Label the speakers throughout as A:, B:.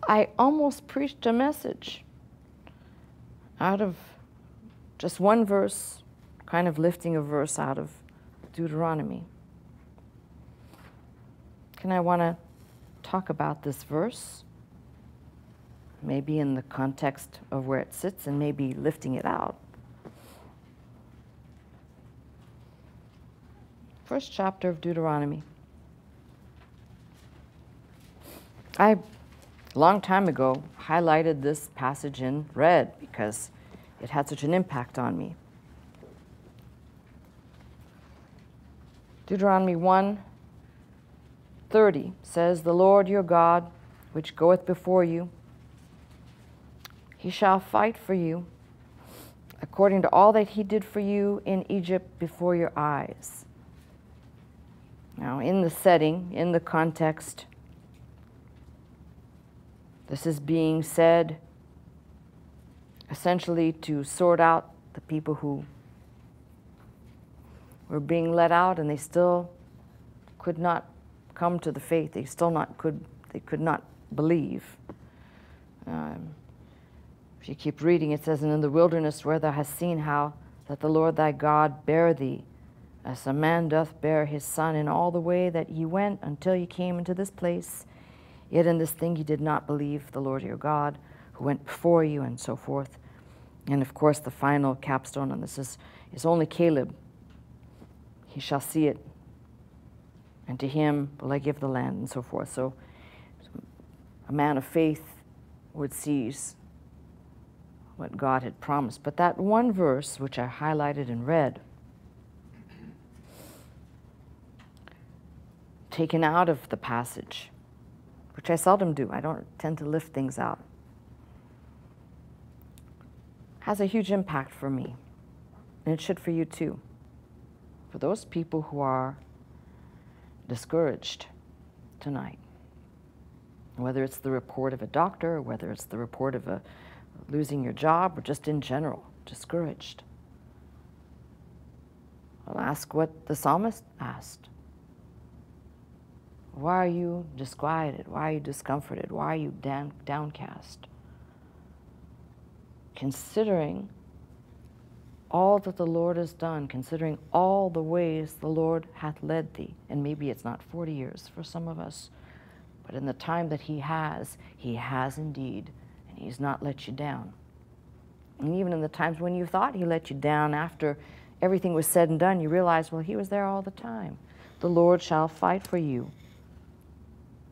A: I almost preached a message out of just one verse, kind of lifting a verse out of Deuteronomy. And I want to talk about this verse, maybe in the context of where it sits and maybe lifting it out. First chapter of Deuteronomy. I, a long time ago, highlighted this passage in red because it had such an impact on me. Deuteronomy 1:30 says, "The Lord your God, which goeth before you, he shall fight for you, according to all that he did for you in Egypt before your eyes." Now, in the setting, in the context, this is being said essentially to sort out the people who were being let out and they still could not come to the faith. They could not believe. If you keep reading, it says, "And in the wilderness where thou hast seen how that the Lord thy God bare thee, as a man doth bear his son, in all the way that ye went until ye came into this place. Yet in this thing ye did not believe the Lord your God, who went before you," and so forth. And of course, the final capstone on this is only Caleb. He shall see it, and to him will I give the land, and so forth. So a man of faith would seize what God had promised. But that one verse, which I highlighted in red, taken out of the passage, which I seldom do. I don't tend to lift things out, has a huge impact for me, and it should for you too. For those people who are discouraged tonight, whether it's the report of a doctor, or whether it's the report of losing your job, or just in general, discouraged. I'll ask what the psalmist asked. Why are you disquieted? Why are you discomforted? Why are you downcast? Considering all that the Lord has done, considering all the ways the Lord hath led thee, and maybe it's not 40 years for some of us, but in the time that he has indeed, and he's not let you down. And even in the times when you thought he let you down, after everything was said and done, you realize, well, he was there all the time. The Lord shall fight for you.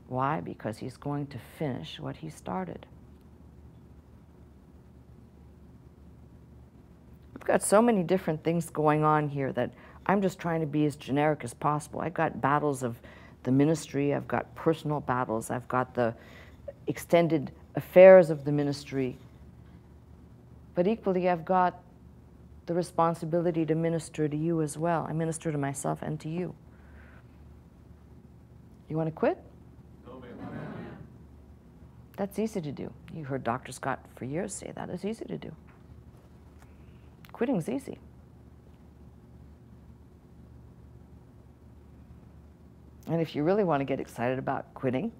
A: Why? Because he's going to finish what he started. We've got so many different things going on here that I'm just trying to be as generic as possible. I've got battles of the ministry, I've got personal battles, I've got the extended affairs of the ministry, but equally I've got the responsibility to minister to you as well. I minister to myself and to you. You want to quit? That's easy to do. You heard Dr. Scott for years say that. It's easy to do. Quitting's easy. And if you really want to get excited about quitting,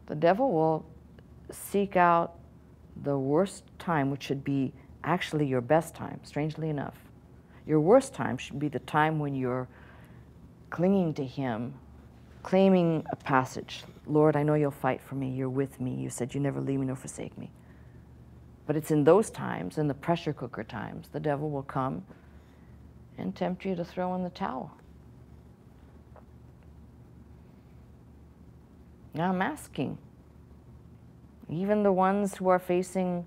A: the devil will seek out the worst time, which should be actually your best time, strangely enough. Your worst time should be the time when you're clinging to him, claiming a passage. Lord, I know you'll fight for me. You're with me. You said you never leave me nor forsake me. But it's in those times, in the pressure cooker times, the devil will come and tempt you to throw in the towel. Now I'm asking, even the ones who are facing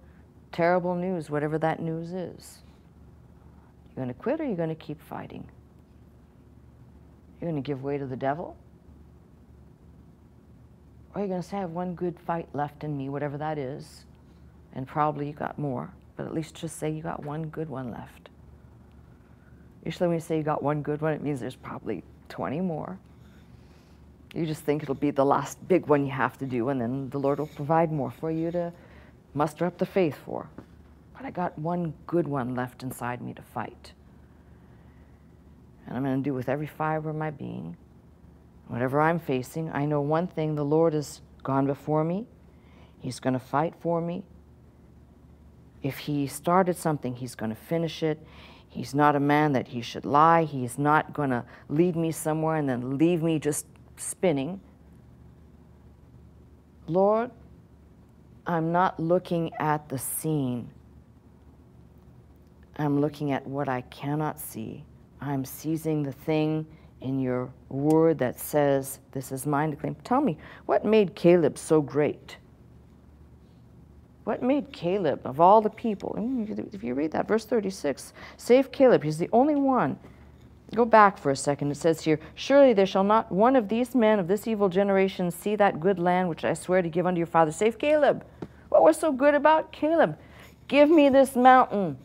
A: terrible news, whatever that news is, you going to quit or are you going to keep fighting? You're going to give way to the devil? Or are you going to say, I have one good fight left in me, whatever that is, and probably you got more, but at least just say you got one good one left. Usually when you say you got one good one, it means there's probably 20 more. You just think it'll be the last big one you have to do, and then the Lord will provide more for you to muster up the faith for. But I got one good one left inside me to fight. And I'm going to do with every fiber of my being, whatever I'm facing, I know one thing, the Lord is gone before me. He's going to fight for me. If he started something, he's going to finish it. He's not a man that he should lie. He's not going to lead me somewhere and then leave me just spinning. Lord, I'm not looking at the scene. I'm looking at what I cannot see. I'm seizing the thing in your word that says, this is mine to claim. Tell me, what made Caleb so great? What made Caleb, of all the people, if you read that, verse 36, save Caleb, he's the only one. Go back for a second. It says here, surely there shall not one of these men of this evil generation see that good land which I swear to give unto your father. Save Caleb. What was so good about Caleb? Give me this mountain.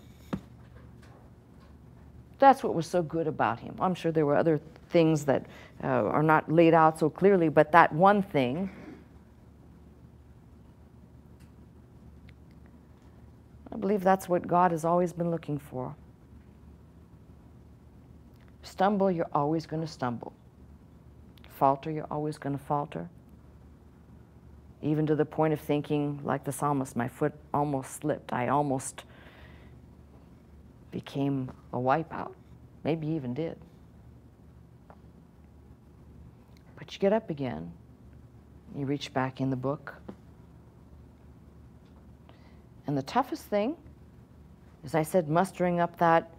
A: That's what was so good about him. I'm sure there were other things that are not laid out so clearly, but that one thing. I believe that's what God has always been looking for. Stumble, you're always going to stumble. Falter, you're always going to falter. Even to the point of thinking, like the psalmist, my foot almost slipped. I almost became a wipeout. Maybe even did. But you get up again. You reach back in the book. And the toughest thing is, I said, mustering up that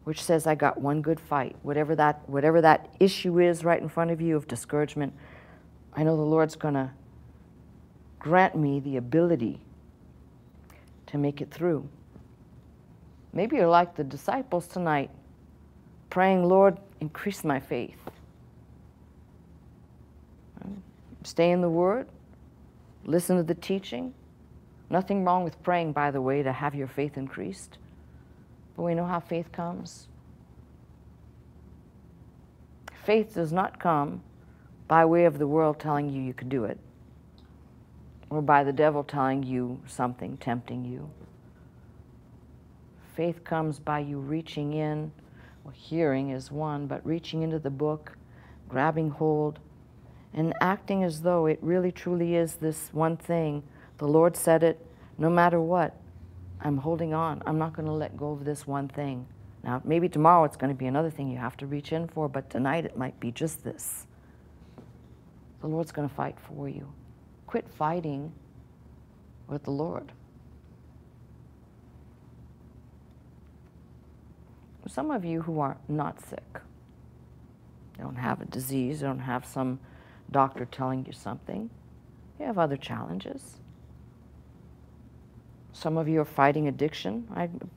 A: which says I got one good fight. Whatever that issue is right in front of you of discouragement, I know the Lord's going to grant me the ability to make it through. Maybe you're like the disciples tonight, praying, Lord, increase my faith. Stay in the Word. Listen to the teaching. Nothing wrong with praying, by the way, to have your faith increased. But we know how faith comes. Faith does not come by way of the world telling you you can do it, or by the devil telling you something, tempting you. Faith comes by you reaching in, well, hearing is one, but reaching into the book, grabbing hold, and acting as though it really truly is this one thing. The Lord said it, no matter what, I'm holding on. I'm not going to let go of this one thing. Now, maybe tomorrow it's going to be another thing you have to reach in for, but tonight it might be just this. The Lord's going to fight for you. Quit fighting with the Lord. Some of you who are not sick, don't have a disease, don't have some doctor telling you something, you have other challenges. Some of you are fighting addiction.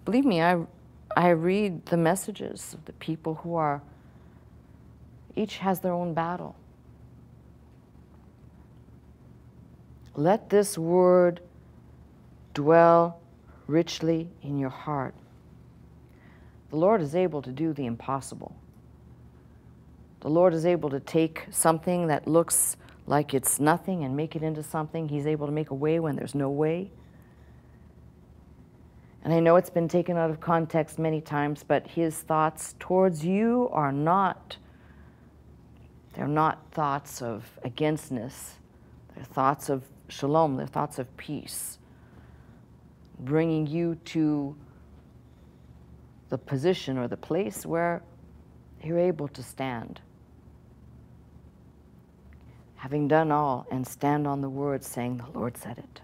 A: Believe me, I read the messages of the people who are, each has their own battle. Let this word dwell richly in your heart. The Lord is able to do the impossible. The Lord is able to take something that looks like it's nothing and make it into something. He's able to make a way when there's no way. And I know it's been taken out of context many times, but his thoughts towards you are not, they're not thoughts of againstness. They're thoughts of shalom. They're thoughts of peace, bringing you to the position or the place where you're able to stand. Having done all, and stand on the word saying, the Lord said it.